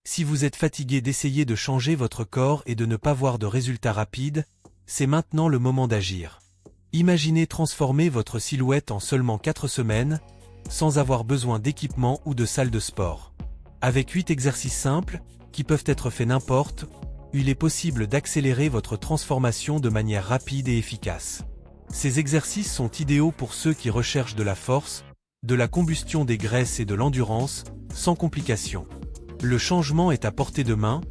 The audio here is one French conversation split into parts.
Si vous êtes fatigué d'essayer de changer votre corps et de ne pas voir de résultats rapides, c'est maintenant le moment d'agir. Imaginez transformer votre silhouette en seulement 4 semaines, sans avoir besoin d'équipement ou de salle de sport. Avec 8 exercices simples, qui peuvent être faits n'importe où, il est possible d'accélérer votre transformation de manière rapide et efficace. Ces exercices sont idéaux pour ceux qui recherchent de la force, de la combustion des graisses et de l'endurance, sans complications. Le changement est à portée de main,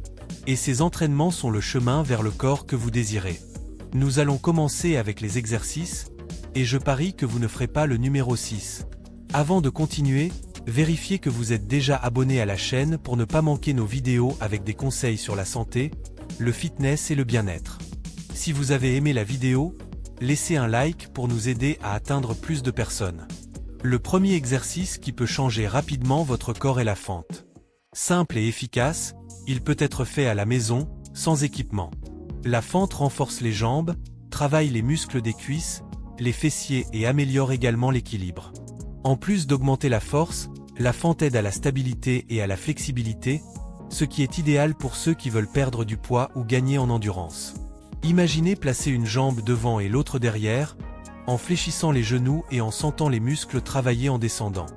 et ces entraînements sont le chemin vers le corps que vous désirez. Nous allons commencer avec les exercices, et je parie que vous ne ferez pas le numéro 6. Avant de continuer, vérifiez que vous êtes déjà abonné à la chaîne pour ne pas manquer nos vidéos avec des conseils sur la santé, le fitness et le bien-être. Si vous avez aimé la vidéo, laissez un like pour nous aider à atteindre plus de personnes. Le premier exercice qui peut changer rapidement votre corps est la fente. Simple et efficace, il peut être fait à la maison, sans équipement. La fente renforce les jambes, travaille les muscles des cuisses, les fessiers et améliore également l'équilibre. En plus d'augmenter la force, la fente aide à la stabilité et à la flexibilité, ce qui est idéal pour ceux qui veulent perdre du poids ou gagner en endurance. Imaginez placer une jambe devant et l'autre derrière, en fléchissant les genoux et en sentant les muscles travailler en descendant.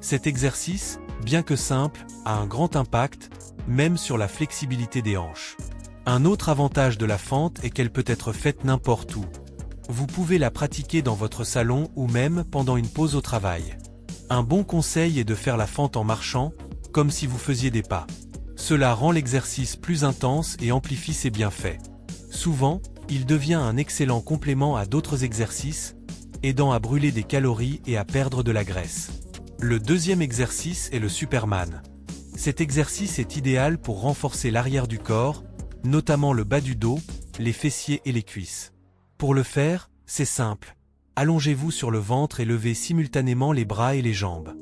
Cet exercice, bien que simple, a un grand impact, même sur la flexibilité des hanches. Un autre avantage de la fente est qu'elle peut être faite n'importe où. Vous pouvez la pratiquer dans votre salon ou même pendant une pause au travail. Un bon conseil est de faire la fente en marchant, comme si vous faisiez des pas. Cela rend l'exercice plus intense et amplifie ses bienfaits. Souvent, il devient un excellent complément à d'autres exercices, aidant à brûler des calories et à perdre de la graisse. Le deuxième exercice est le Superman. Cet exercice est idéal pour renforcer l'arrière du corps, notamment le bas du dos, les fessiers et les cuisses. Pour le faire, c'est simple. Allongez-vous sur le ventre et levez simultanément les bras et les jambes.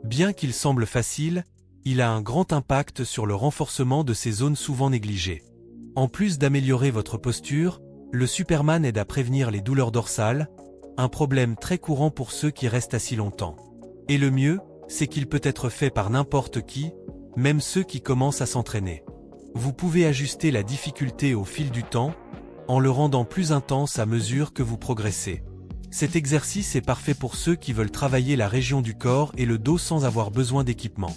Bien qu'il semble facile, il a un grand impact sur le renforcement de ces zones souvent négligées. En plus d'améliorer votre posture, le Superman aide à prévenir les douleurs dorsales, un problème très courant pour ceux qui restent assis longtemps. Et le mieux, c'est qu'il peut être fait par n'importe qui, même ceux qui commencent à s'entraîner. Vous pouvez ajuster la difficulté au fil du temps, en le rendant plus intense à mesure que vous progressez. Cet exercice est parfait pour ceux qui veulent travailler la région du corps et le dos sans avoir besoin d'équipement.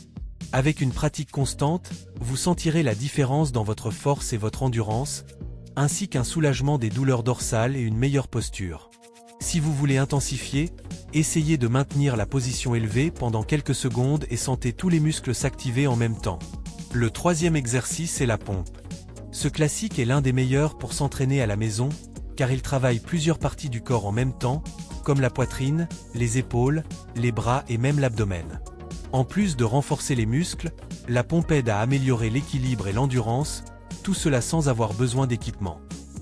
Avec une pratique constante, vous sentirez la différence dans votre force et votre endurance, ainsi qu'un soulagement des douleurs dorsales et une meilleure posture. Si vous voulez intensifier, essayez de maintenir la position élevée pendant quelques secondes et sentez tous les muscles s'activer en même temps. Le troisième exercice est la pompe. Ce classique est l'un des meilleurs pour s'entraîner à la maison, car il travaille plusieurs parties du corps en même temps, comme la poitrine, les épaules, les bras et même l'abdomen. En plus de renforcer les muscles, la pompe aide à améliorer l'équilibre et l'endurance, tout cela sans avoir besoin d'équipement.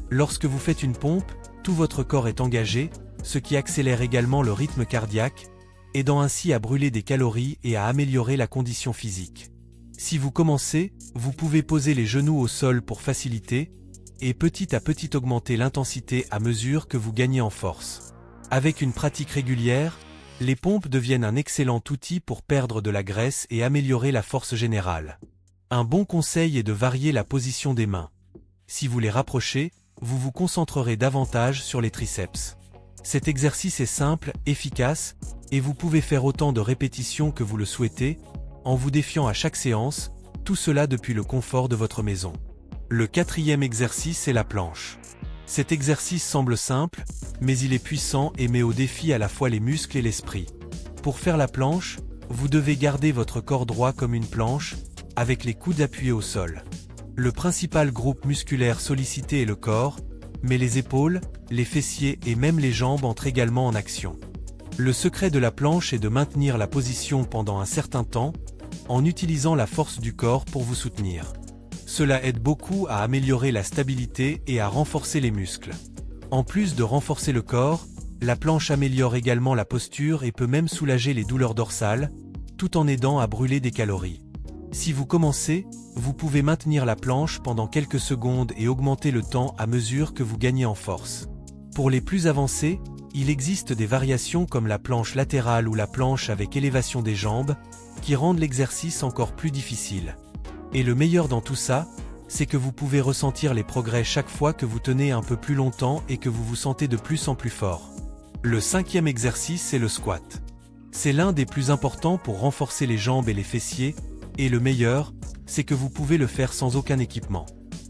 Lorsque vous faites une pompe, tout votre corps est engagé, ce qui accélère également le rythme cardiaque, aidant ainsi à brûler des calories et à améliorer la condition physique. Si vous commencez, vous pouvez poser les genoux au sol pour faciliter, et petit à petit augmenter l'intensité à mesure que vous gagnez en force. Avec une pratique régulière, les pompes deviennent un excellent outil pour perdre de la graisse et améliorer la force générale. Un bon conseil est de varier la position des mains. Si vous les rapprochez, vous vous concentrerez davantage sur les triceps. Cet exercice est simple, efficace, et vous pouvez faire autant de répétitions que vous le souhaitez, en vous défiant à chaque séance, tout cela depuis le confort de votre maison. Le quatrième exercice est la planche. Cet exercice semble simple, mais il est puissant et met au défi à la fois les muscles et l'esprit. Pour faire la planche, vous devez garder votre corps droit comme une planche, avec les coudes appuyés au sol. Le principal groupe musculaire sollicité est le corps, mais les épaules, les fessiers et même les jambes entrent également en action. Le secret de la planche est de maintenir la position pendant un certain temps, en utilisant la force du corps pour vous soutenir. Cela aide beaucoup à améliorer la stabilité et à renforcer les muscles. En plus de renforcer le corps, la planche améliore également la posture et peut même soulager les douleurs dorsales, tout en aidant à brûler des calories. Si vous commencez, vous pouvez maintenir la planche pendant quelques secondes et augmenter le temps à mesure que vous gagnez en force. Pour les plus avancés, il existe des variations comme la planche latérale ou la planche avec élévation des jambes, qui rendent l'exercice encore plus difficile. Et le meilleur dans tout ça, c'est que vous pouvez ressentir les progrès chaque fois que vous tenez un peu plus longtemps et que vous vous sentez de plus en plus fort. Le 5e exercice, c'est le squat. C'est l'un des plus importants pour renforcer les jambes et les fessiers, et le meilleur, c'est que vous pouvez le faire sans aucun équipement.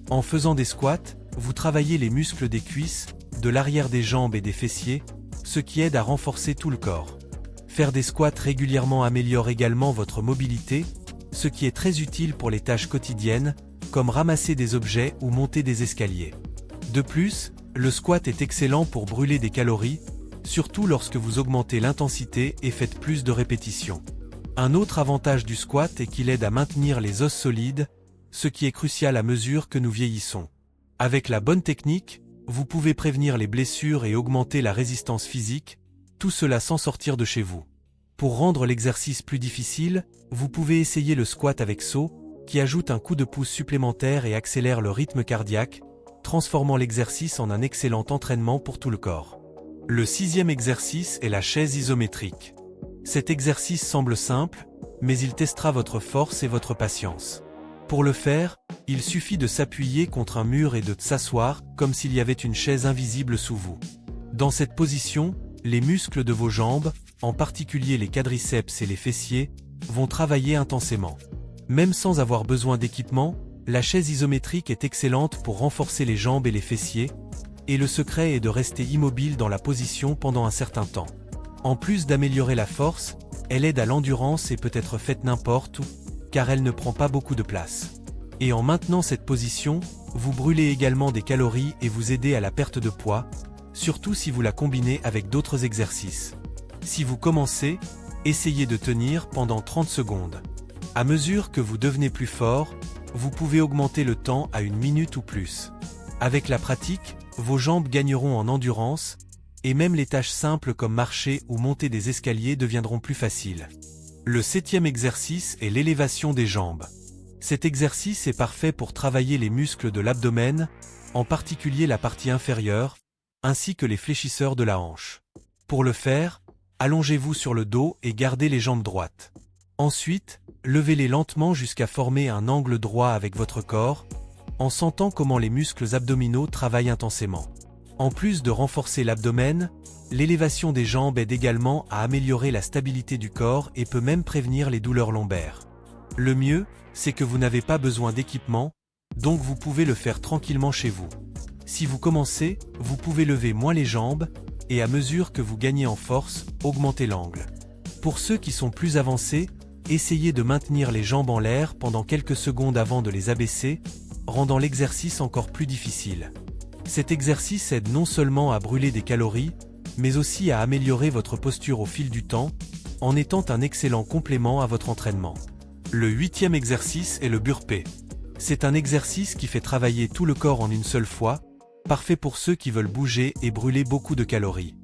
En faisant des squats, vous travaillez les muscles des cuisses, de l'arrière des jambes et des fessiers, ce qui aide à renforcer tout le corps. Faire des squats régulièrement améliore également votre mobilité, ce qui est très utile pour les tâches quotidiennes, comme ramasser des objets ou monter des escaliers. De plus, le squat est excellent pour brûler des calories, surtout lorsque vous augmentez l'intensité et faites plus de répétitions. Un autre avantage du squat est qu'il aide à maintenir les os solides, ce qui est crucial à mesure que nous vieillissons. Avec la bonne technique, vous pouvez prévenir les blessures et augmenter la résistance physique, tout cela sans sortir de chez vous. Pour rendre l'exercice plus difficile, vous pouvez essayer le squat avec saut, qui ajoute un coup de pouce supplémentaire et accélère le rythme cardiaque, transformant l'exercice en un excellent entraînement pour tout le corps. Le 6e exercice est la chaise isométrique. Cet exercice semble simple, mais il testera votre force et votre patience. Pour le faire, il suffit de s'appuyer contre un mur et de s'asseoir comme s'il y avait une chaise invisible sous vous. Dans cette position, les muscles de vos jambes, en particulier les quadriceps et les fessiers, vont travailler intensément. Même sans avoir besoin d'équipement, la chaise isométrique est excellente pour renforcer les jambes et les fessiers, et le secret est de rester immobile dans la position pendant un certain temps. En plus d'améliorer la force, elle aide à l'endurance et peut être faite n'importe où, car elle ne prend pas beaucoup de place. Et en maintenant cette position, vous brûlez également des calories et vous aidez à la perte de poids, surtout si vous la combinez avec d'autres exercices. Si vous commencez, essayez de tenir pendant 30 secondes. À mesure que vous devenez plus fort, vous pouvez augmenter le temps à 1 minute ou plus. Avec la pratique, vos jambes gagneront en endurance, et même les tâches simples comme marcher ou monter des escaliers deviendront plus faciles. Le 7e exercice est l'élévation des jambes. Cet exercice est parfait pour travailler les muscles de l'abdomen, en particulier la partie inférieure, ainsi que les fléchisseurs de la hanche. Pour le faire, allongez-vous sur le dos et gardez les jambes droites. Ensuite, levez-les lentement jusqu'à former un angle droit avec votre corps, en sentant comment les muscles abdominaux travaillent intensément. En plus de renforcer l'abdomen, l'élévation des jambes aide également à améliorer la stabilité du corps et peut même prévenir les douleurs lombaires. Le mieux, c'est que vous n'avez pas besoin d'équipement, donc vous pouvez le faire tranquillement chez vous. Si vous commencez, vous pouvez lever moins les jambes, et à mesure que vous gagnez en force, augmentez l'angle. Pour ceux qui sont plus avancés, essayez de maintenir les jambes en l'air pendant quelques secondes avant de les abaisser, rendant l'exercice encore plus difficile. Cet exercice aide non seulement à brûler des calories, mais aussi à améliorer votre posture au fil du temps, en étant un excellent complément à votre entraînement. Le 8e exercice est le burpee. C'est un exercice qui fait travailler tout le corps en une seule fois, parfait pour ceux qui veulent bouger et brûler beaucoup de calories.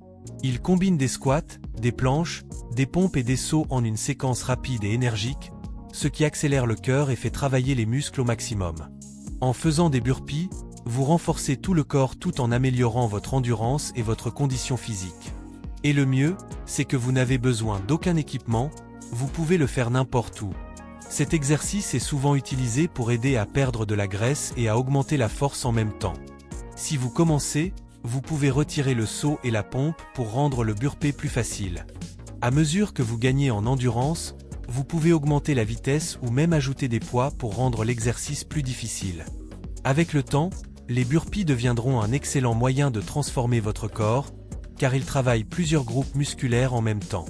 Il combine des squats, des planches, des pompes et des sauts en une séquence rapide et énergique, ce qui accélère le cœur et fait travailler les muscles au maximum. En faisant des burpees, vous renforcez tout le corps tout en améliorant votre endurance et votre condition physique. Et le mieux, c'est que vous n'avez besoin d'aucun équipement, vous pouvez le faire n'importe où. Cet exercice est souvent utilisé pour aider à perdre de la graisse et à augmenter la force en même temps. Si vous commencez, vous pouvez retirer le saut et la pompe pour rendre le burpee plus facile. À mesure que vous gagnez en endurance, vous pouvez augmenter la vitesse ou même ajouter des poids pour rendre l'exercice plus difficile. Avec le temps, les burpees deviendront un excellent moyen de transformer votre corps, car ils travaillent plusieurs groupes musculaires en même temps.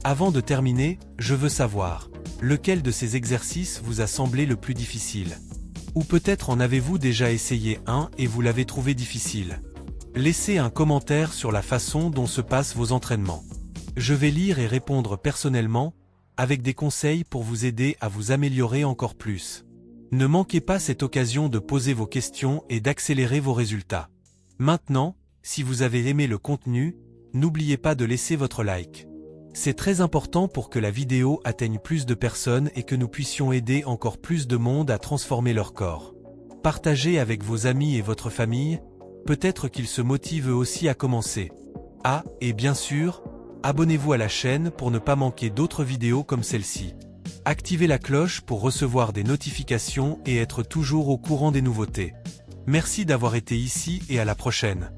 Avant de terminer, je veux savoir, lequel de ces exercices vous a semblé le plus difficile? Ou peut-être en avez-vous déjà essayé un et vous l'avez trouvé difficile? Laissez un commentaire sur la façon dont se passent vos entraînements. Je vais lire et répondre personnellement, avec des conseils pour vous aider à vous améliorer encore plus. Ne manquez pas cette occasion de poser vos questions et d'accélérer vos résultats. Maintenant, si vous avez aimé le contenu, n'oubliez pas de laisser votre like. C'est très important pour que la vidéo atteigne plus de personnes et que nous puissions aider encore plus de monde à transformer leur corps. Partagez avec vos amis et votre famille, peut-être qu'ils se motivent eux aussi à commencer. Ah, et bien sûr, abonnez-vous à la chaîne pour ne pas manquer d'autres vidéos comme celle-ci. Activez la cloche pour recevoir des notifications et être toujours au courant des nouveautés. Merci d'avoir été ici et à la prochaine.